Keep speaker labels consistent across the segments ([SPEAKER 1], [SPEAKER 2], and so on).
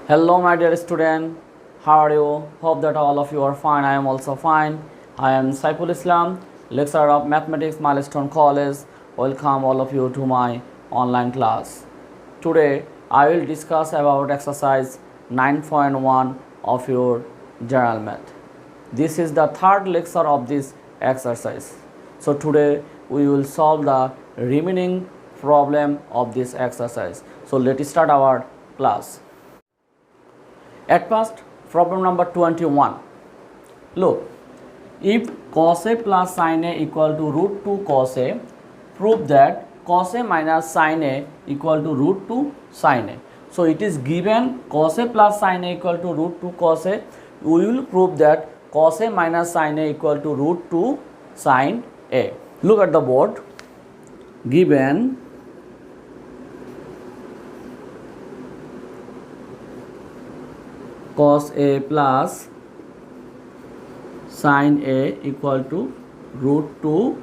[SPEAKER 1] Hello, my dear student. How are you? Hope that all of you are fine. I am also fine. I am Saiful Islam, lecturer of Mathematics, Milestone College. Welcome all of you to my online class. Today, I will discuss about exercise 9.1 of your general math. This is the third lecture of this exercise. So today we will solve the remaining problem of this exercise. So let's start our class. At first, problem number 21. Look, if cos A plus sin A equal to root 2 cos A, prove that cos A minus sin A equal to root 2 sin A. So it is given cos A plus sin A equal to root 2 cos A. We will prove that cos A minus sin A equal to root 2 sin A. Look at the board. Given cos A plus sin A equal to root 2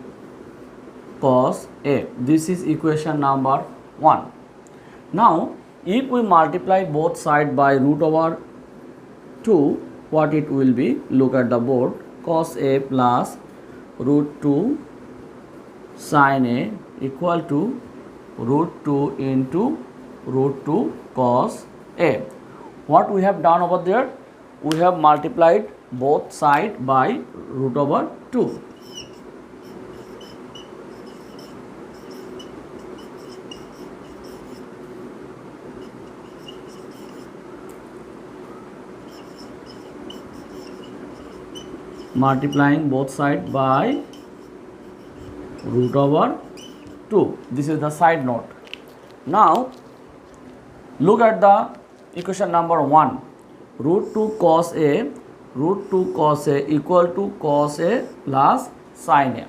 [SPEAKER 1] cos A. This is equation number 1. Now, if we multiply both sides by root over 2, what it will be? Look at the board. Cos A plus root 2 sin A equal to root 2 into root 2 cos A. What we have done over there? We have multiplied both sides by root over 2. Multiplying both sides by root over 2. This is the side note. Now, look at the equation number 1. Root 2 cos A equal to cos A plus sin A.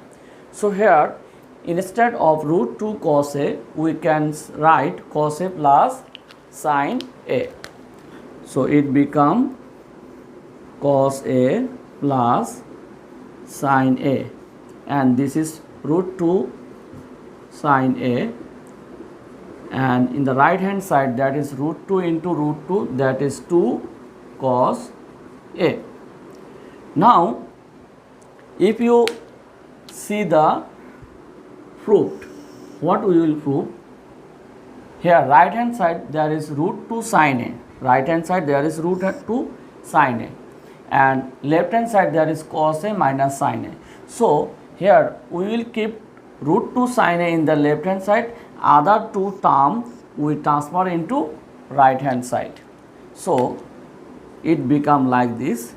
[SPEAKER 1] So here, instead of root 2 cos A, we can write cos A plus sin A. So it become cos A plus sin A, and this is root 2 sin A, and in the right hand side, that is root 2 into root 2, that is 2 cos A. Now, if you see the proof, what we will prove? Here, right hand side, there is root 2 sin A. Right hand side, there is root 2 sin A. And left hand side, there is cos A minus sin A. So, here we will keep root 2 sin A in the left hand side. Other two terms we transfer into right hand side. So, it become like this: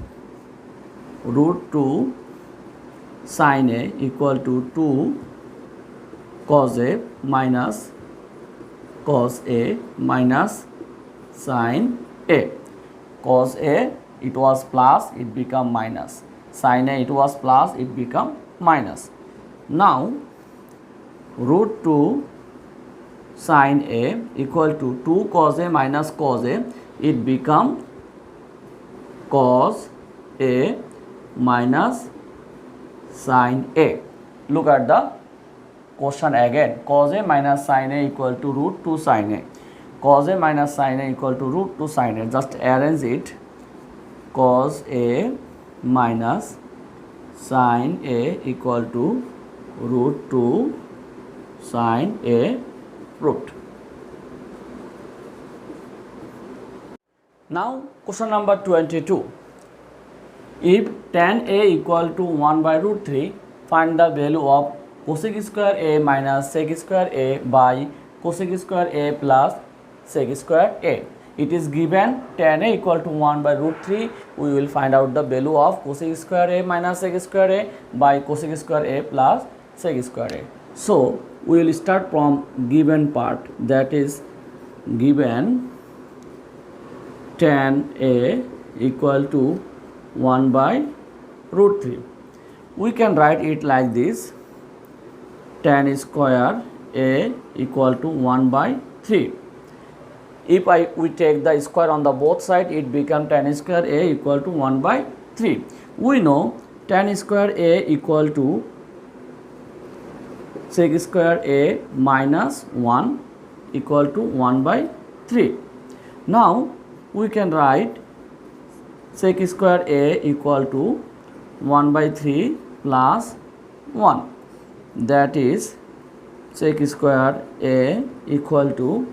[SPEAKER 1] root 2 sin A equal to 2 cos A minus sin A. Cos A it was plus, it become minus. Sin A it was plus, it become minus. Now, root 2 sin A equal to 2 cos A minus cos A, it become cos A minus sin A. Look at the question again. Cos A minus sin A equal to root 2 sin A. Cos A minus sin A equal to root 2 sin A. Just arrange it. Cos A minus sin A equal to root 2 sin A root. Now, question number 22. If tan A equal to 1 by root 3, find the value of cosec square A minus sec square A by cosec square A plus sec square A. It is given tan A equal to 1 by root 3. We will find out the value of cosec square A minus sec square A by cosec square A plus sec square A. So, we will start from given part, that is given tan A equal to 1 by root 3. We can write it like this: tan square A equal to 1 by 3. If we take the square on the both sides, it becomes tan square A equal to 1 by 3. We know tan square A equal to sec square A minus 1 equal to 1 by 3. Now, we can write sec square a equal to 1 by 3 plus 1. That is sec square a equal to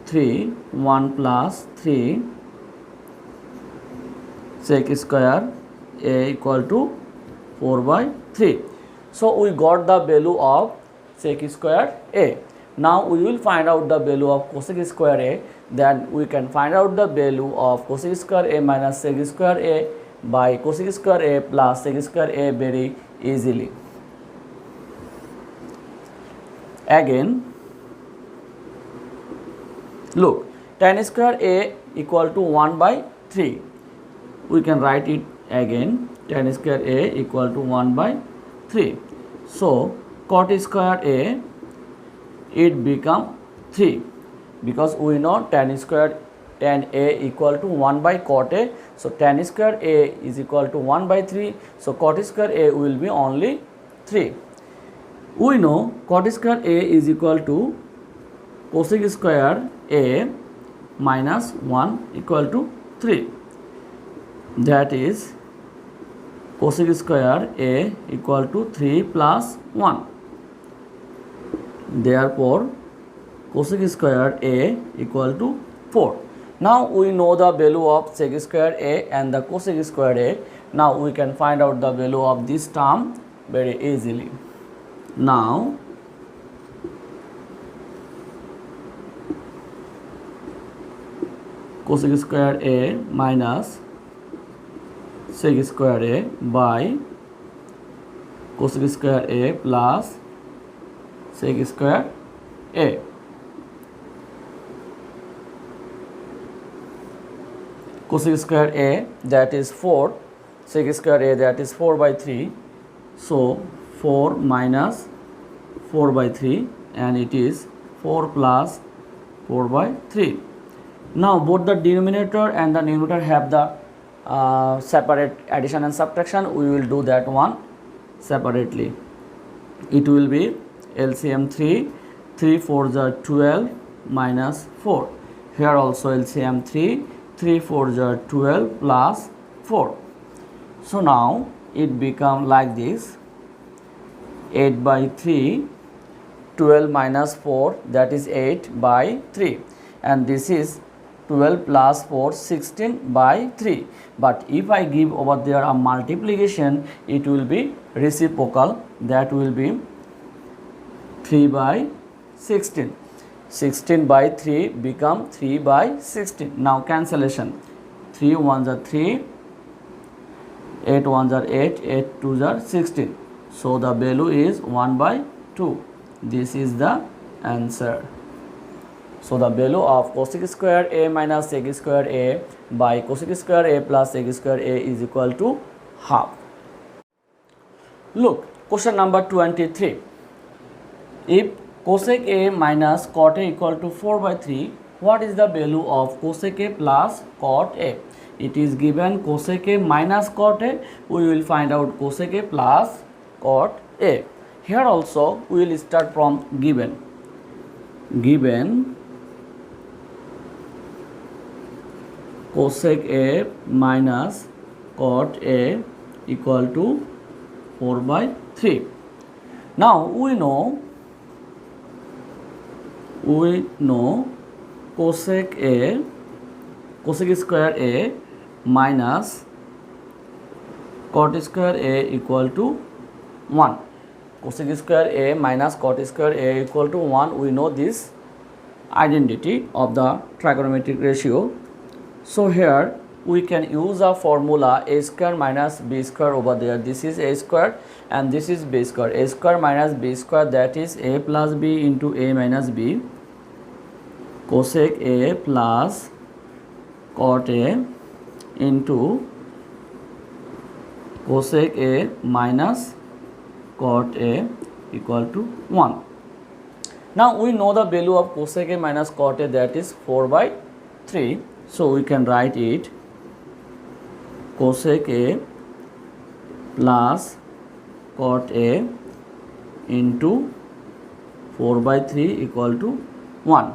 [SPEAKER 1] 3, 1 plus 3 sec square a equal to 4 by 3. So we got the value of sec square a. Now we will find out the value of cosec square a. Then we can find out the value of cosec square a minus sec square a by cosec square a plus sec square a very easily. Again, look, tan square a equal to 1 by 3. We can write it again, tan square a equal to 1 by 3. So cot square a, it become 3, because we know tan a equal to 1 by cot a. So tan square a is equal to 1 by 3. So cot square a will be only 3. We know cot square a is equal to cosec square a minus 1 equal to 3. That is cosec square a equal to 3 plus 1. Therefore, cosec square a equal to 4. Now we know the value of sec square a and the cosec square a. Now we can find out the value of this term very easily. Now cosec square a minus sec square a by cosec square a plus sec square a. Cosec square a, that is 4, sec square a, that is 4 by 3. So 4 minus 4 by 3, and it is 4 plus 4 by 3. Now both the denominator and the numerator have the separate addition and subtraction. We will do that one separately. It will be LCM 3, 3 4s are 12 minus 4. Here also LCM 3, 3 4s are 12 plus 4. So now it become like this, 8 by 3, 12 minus 4, that is 8 by 3, and this is 12 plus 4, 16 by 3. But if I give over there a multiplication, it will be reciprocal, that will be 3 by 16. 16 by 3 become 3 by 16. Now cancellation, 3 1s are 3, 8 1s are 8, 8 2s are 16. So the value is 1 by 2. This is the answer. So the value of cosec square a minus sec square a by cosec square a plus sec square a is equal to half. Look, question number 23. If cosec a minus cot a equal to 4 by 3, what is the value of cosec a plus cot a? It is given cosec a minus cot a. We will find out cosec a plus cot a. Here also we will start from given. Given cosec a minus cot a equal to 4 by 3. Now we know cosec square a minus cot square a equal to 1. Cosec square a minus cot square a equal to 1. We know this identity of the trigonometric ratio. So here we can use a formula a square minus b square over there. This is a square and this is b square. A square minus b square, that is a plus b into a minus b. Cosec a plus cot a into cosec a minus cot a equal to 1. Now we know the value of cosec a minus cot a, that is 4 by 3. So we can write it cosec a plus cot a into 4 by 3 equal to 1.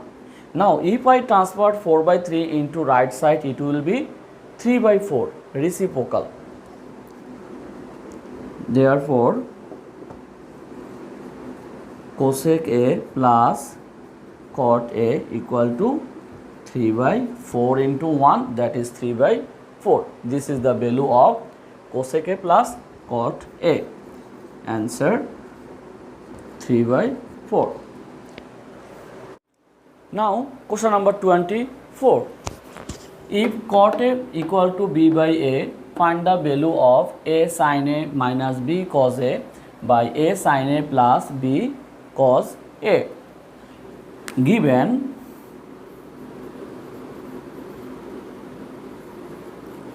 [SPEAKER 1] Now if I transfer 4 by 3 into right side, it will be 3 by 4 reciprocal. Therefore cosec A plus cot A equal to 3 by 4 into 1, that is 3 by 4. This is the value of cosec A plus cot A. Answer 3 by 4. Now question number 24. If cot A equal to B by A, find the value of A sin A minus B cos A by A sin A plus B cos A. Given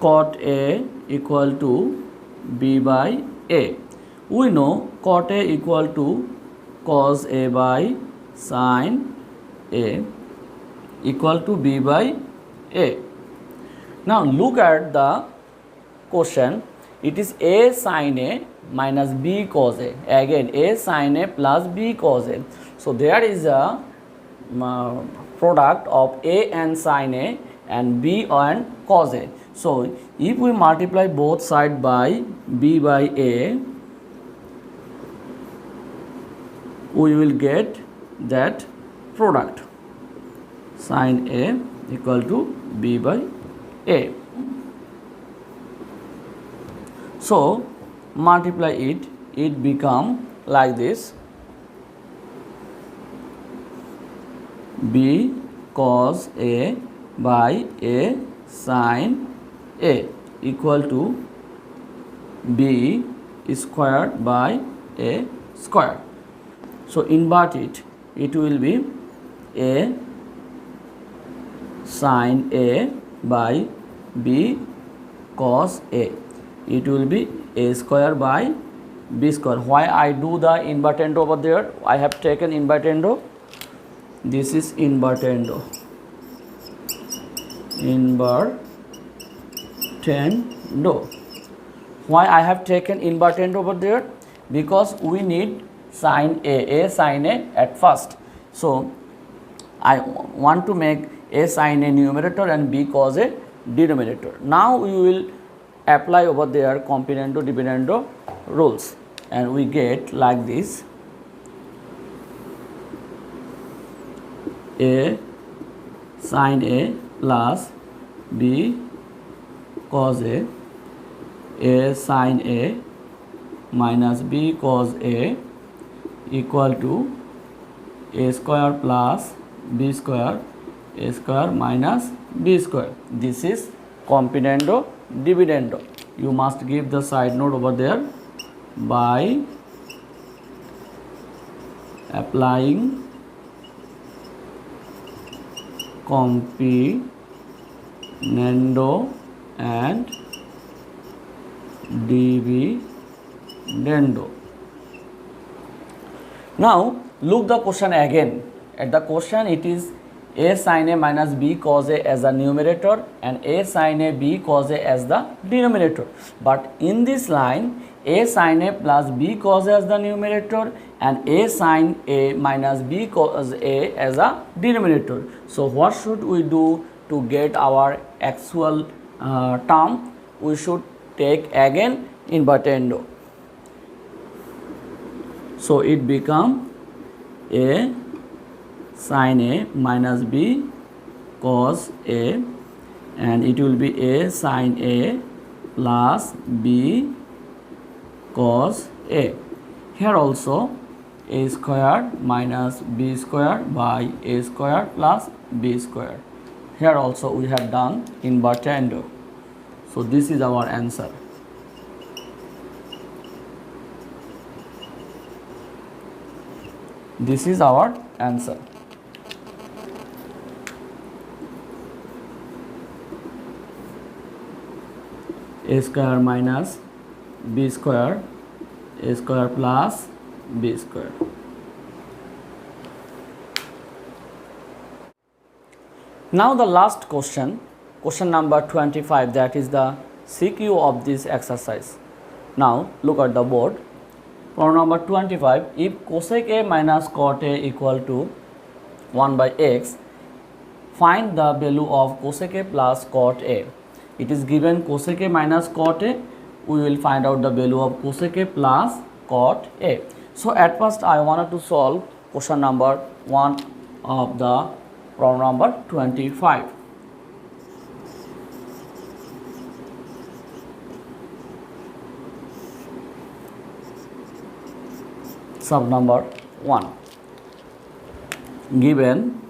[SPEAKER 1] cot A equal to B by A, we know cot A equal to cos A by sin A equal to B by A. Now look at the question. It is A sin A minus B cos A. Again A sin A plus B cos A. So there is a product of A and sin A and B and cos A. So if we multiply both sides by B by A, we will get that product, sin A equal to B by A. So multiply it, it become like this, B cos A by A sin A equal to B squared by A square. So invert it, it will be A sin A by B cos A. It will be A square by B square. Why I do the invertendo over there? I have taken invertendo. This is invertendo. Invertendo. Why I have taken invertendo over there? Because we need sin A sin A at first. So I want to make A sin A numerator and B cos A denominator. Now we will apply over there complemento dividendo rules, and we get like this: A sin A plus B cos A sin A minus B cos A equal to A square plus B square, A square minus B square. This is complemento dividendo. You must give the side note over there by applying complemento and dividendo. Now look the question again. At the question it is A sin A minus B cos A as the numerator and A sin A B cos A as the denominator. But in this line A sin A plus B cos A as the numerator and A sin A minus B cos A as a denominator. So what should we do to get our actual term? We should take again invertendo. So it become A sin A minus B cos A, and it will be A sin A plus B cos A. Here also A square minus B square by A square plus B square. Here also we have done invertendo. So this is our answer. This is our answer. A square minus B square, A square plus B square. Now the last question, question number 25, that is the CQ of this exercise. Now look at the board. Problem number 25, if cosec A minus cot A equal to 1 by x, Find the value of cosec A plus cot A. It is given cosec A minus cot A. We will find out the value of cosec A plus cot A. So at first I wanted to solve question number 1 of the problem number 25. Sub number 1. Given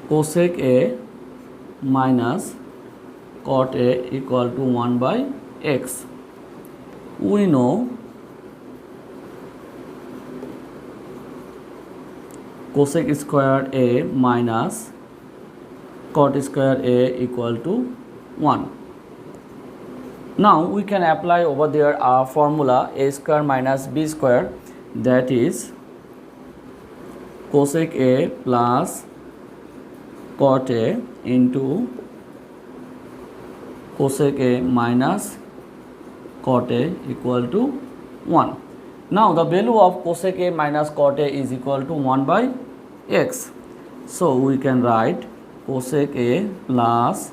[SPEAKER 1] cosec A minus cot A equal to 1 by x. We know cosec square A minus cot square A equal to 1. Now we can apply over there our formula A square minus B square, that is cosec A plus cot A into cosec A minus cot A equal to 1. Now the value of cosec A minus cot A is equal to 1 by x. So we can write cosec A plus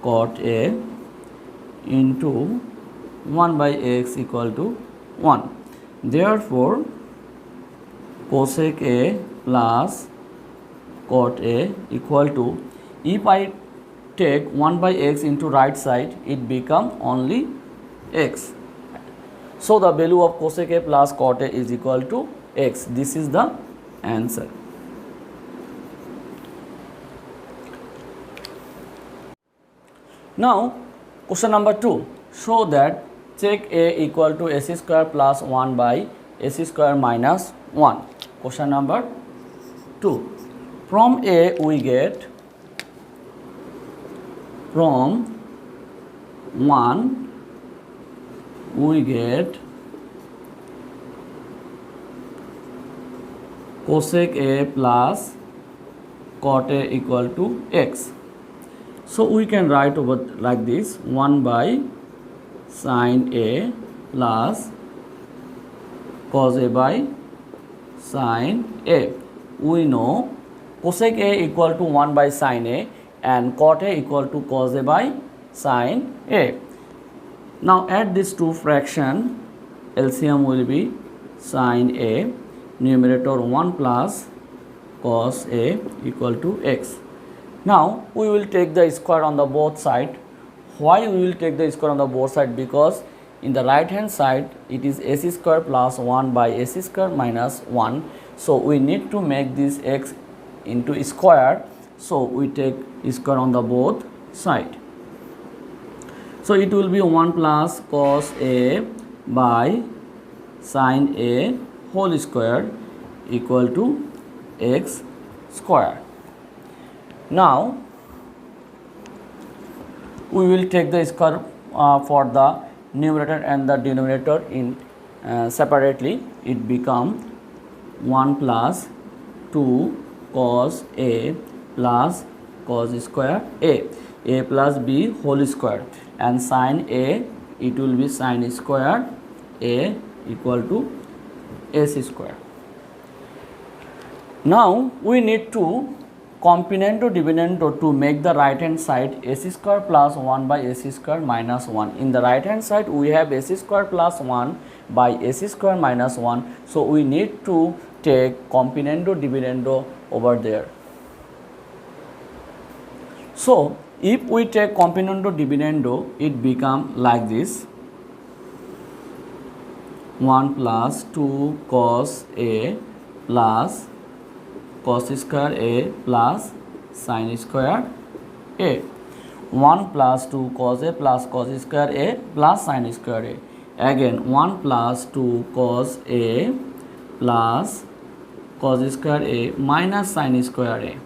[SPEAKER 1] cot A into 1 by x equal to 1. Therefore cosec A plus cot A equal to, if I take 1 by x into right side, it become only x. So the value of cosec A plus cot A is equal to x. This is the answer. Now question number 2. Show that check A equal to s square plus 1 by s square minus 1. Question number 2. From A we get, from 1 we get cosec A plus cot A equal to x. So we can write over like this, 1 by sin A plus cos A by sin A. We know cosec A equal to 1 by sin A and cot A equal to cos A by sin A. Now add these two fraction, LCM will be sin A, numerator 1 plus cos A equal to x. Now we will take the square on the both side. Why we will take the square on the both side? Because in the right hand side it is s square plus 1 by s square minus 1. So we need to make this x into square. So we take square on the both side. So it will be 1 plus cos A by sin A whole square equal to x square. Now we will take the square for the numerator and the denominator in separately. It become 1 plus 2 cos A plus cos square A plus B whole square, and sin A, it will be sin square A equal to s square. Now we need to componendo dividendo to make the right hand side s square plus 1 by s square minus 1. In the right hand side we have s square plus 1 by s square minus 1. So we need to take componendo dividendo over there. So if we take componendo dividendo, it become like this, 1 plus 2 cos A plus cos square A plus sin square A. 1 plus 2 cos A plus cos square A plus sin square A. Again 1 plus 2 cos A plus cos square A minus sin square A.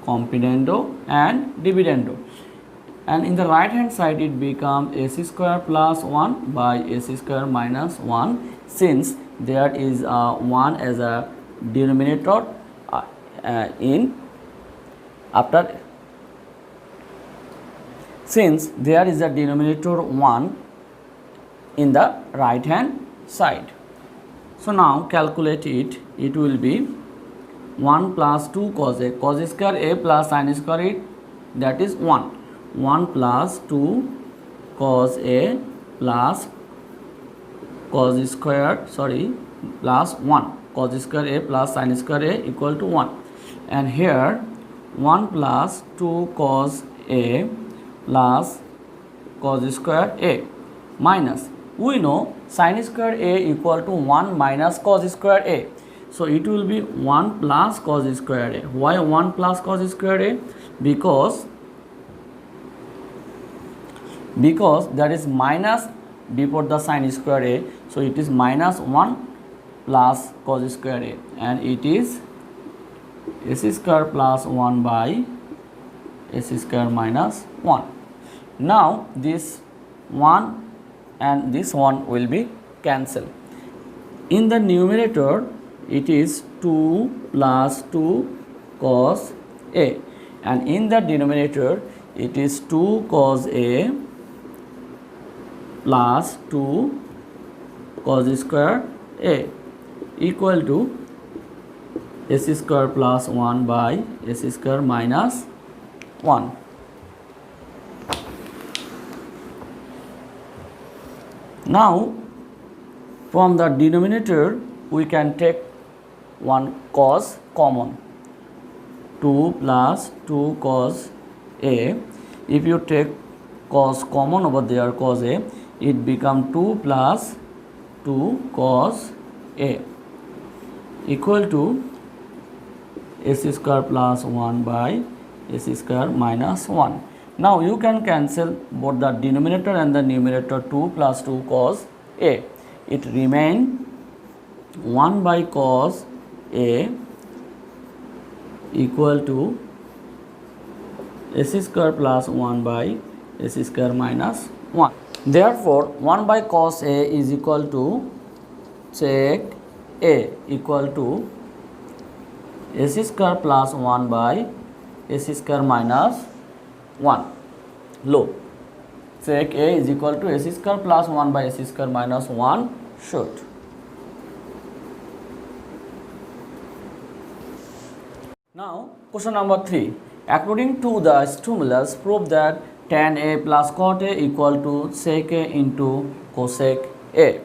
[SPEAKER 1] Componendo and dividendo. And in the right hand side it becomes s square plus 1 by s square minus 1, since there is 1 as a denominator since there is a denominator 1 in the right hand side. So now calculate it. It will be 1 plus 2 cos a. Cos square a plus sin square a, that is 1. 1 plus 2 cos a plus cos square, plus 1. Cos square a plus sin square a equal to 1. And here 1 plus 2 cos a plus cos square a minus, we know sin square a equal to 1 minus cos square a. So it will be 1 plus cos square a. Why 1 plus cos square a? Because there is minus before the sin square a. So it is minus 1 plus cos square a, and it is s square plus 1 by s square minus 1. Now this 1 and this 1 will be cancelled. In the numerator it is 2 plus 2 cos a, and in the denominator it is 2 cos a plus 2 cos square a equal to s square plus 1 by s square minus 1. Now from the denominator we can take one cos common, 2 plus 2 cos a. If you take cos common over there, cos a, it become 2 plus 2 cos a equal to s square plus 1 by s square minus 1. Now you can cancel both the denominator and the numerator, 2 plus 2 cos a. It remain 1 by cos a equal to s square plus 1 by s square minus 1. Therefore 1 by cos a is equal to sec a equal to s square plus 1 by s square minus 1. Look, sec a is equal to s square plus 1 by s square minus 1 should. Now question number 3. According to the stimulus, prove that tan a plus cot a equal to sec a into cosec a.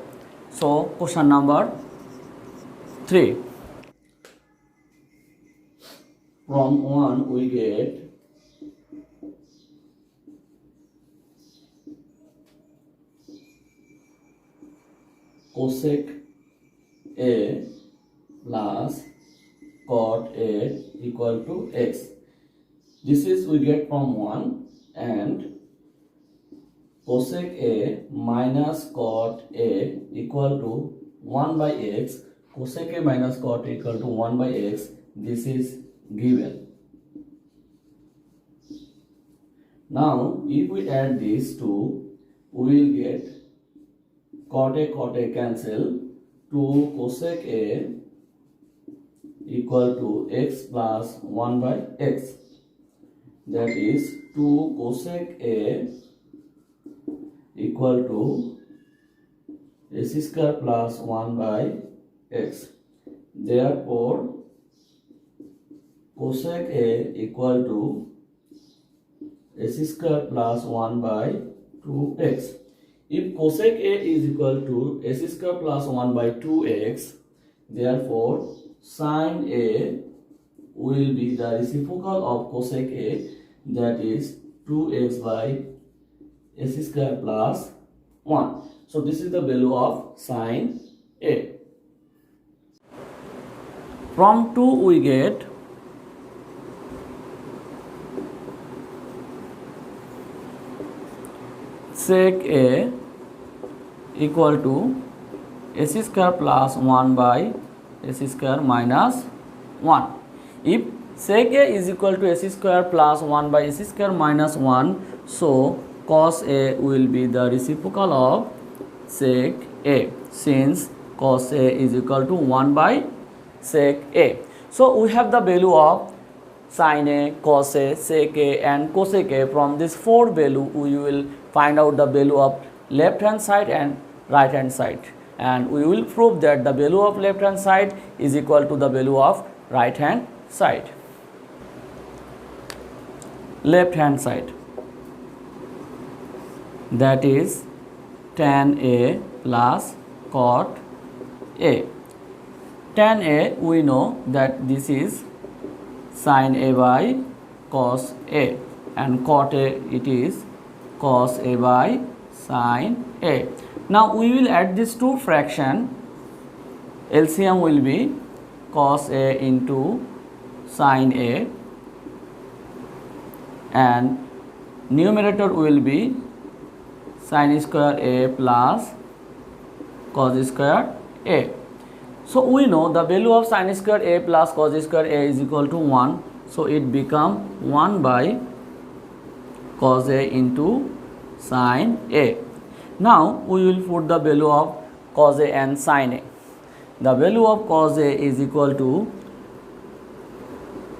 [SPEAKER 1] So question number 3. From 1 we get cosec a plus cot a equal to x. This is we get from 1, and cosec a minus cot a equal to 1 by x. Cosec a minus cot a equal to 1 by x. This is given. Now if we add these two, we will get cot a cancel, 2 cosec a equal to x plus 1 by x. That is 2 cosec a equal to s square plus 1 by x. Therefore cosec a equal to s square plus 1 by 2x. If cosec a is equal to s square plus 1 by 2x, therefore sin a will be the reciprocal of cosec a, that is 2x by s square plus 1. So this is the value of sin a. From 2 we get sec a equal to s square plus 1 by s square minus 1. If sec a is equal to s square plus 1 by s square minus 1, so cos a will be the reciprocal of sec a, since cos a is equal to 1 by sec a. So we have the value of sin a, cos a, sec a and cosec a. From this 4 value we will find out the value of left hand side and right hand side, and we will prove that the value of left hand side is equal to the value of right hand side. Left hand side, that is tan A plus cot A. Tan A, we know that this is sin A by cos A, and cot A, it is cos A by sin A. Now we will add these two fraction. LCM will be cos A into sin A, and numerator will be sin square A plus cos square A. So we know the value of sin square A plus cos square A is equal to 1. So it become 1 by cos A into sin A. Now we will put the value of cos A and sin A. The value of cos A is equal to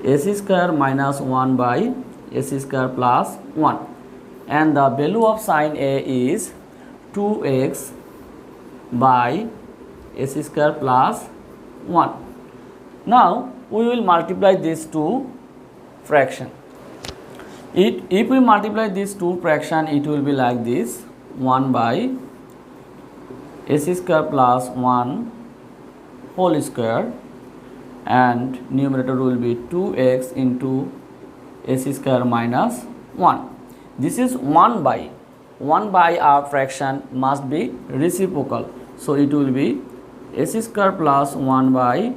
[SPEAKER 1] AC square minus 1 by AC square plus 1, and the value of sin A is 2x by AC square plus 1. Now we will multiply these two fraction. If we multiply these two fraction, it will be like this: 1 by AC square plus 1 whole square, and numerator will be 2x into AC square minus 1. This is 1 by our fraction must be reciprocal. So it will be AC square plus 1 by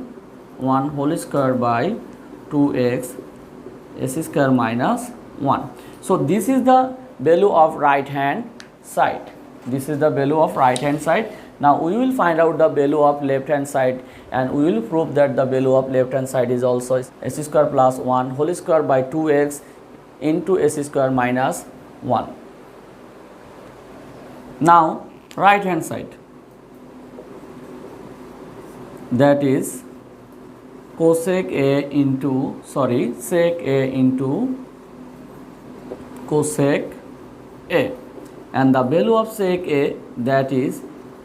[SPEAKER 1] 1 whole square by 2x AC square minus 1. So this is the value of right hand side. This is the value of right hand side. Now we will find out the value of left hand side, and we will prove that the value of left hand side is also AC square plus 1 whole square by 2x into AC square minus 1. Now right hand side, that is cosec A into sec A into cosec A, and the value of sec A, that is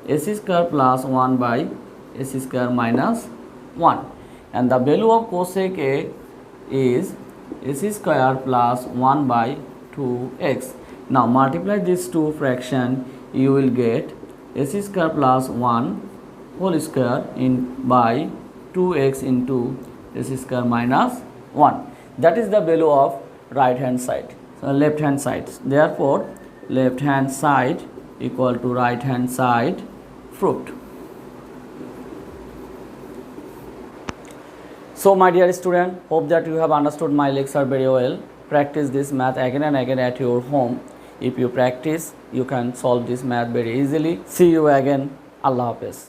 [SPEAKER 1] AC square plus 1 by AC square minus 1, and the value of cosec A is AC square plus 1 by 2x. Now multiply these two fraction, you will get AC square plus 1 whole square by 2x into AC square minus 1. That is the value of right hand side. So left hand side. Therefore left hand side equal to right hand side proved. So my dear student, hope that you have understood my lecture very well. Practice this math again and again at your home. If you practice, you can solve this math very easily. See you again. Allah Hafiz.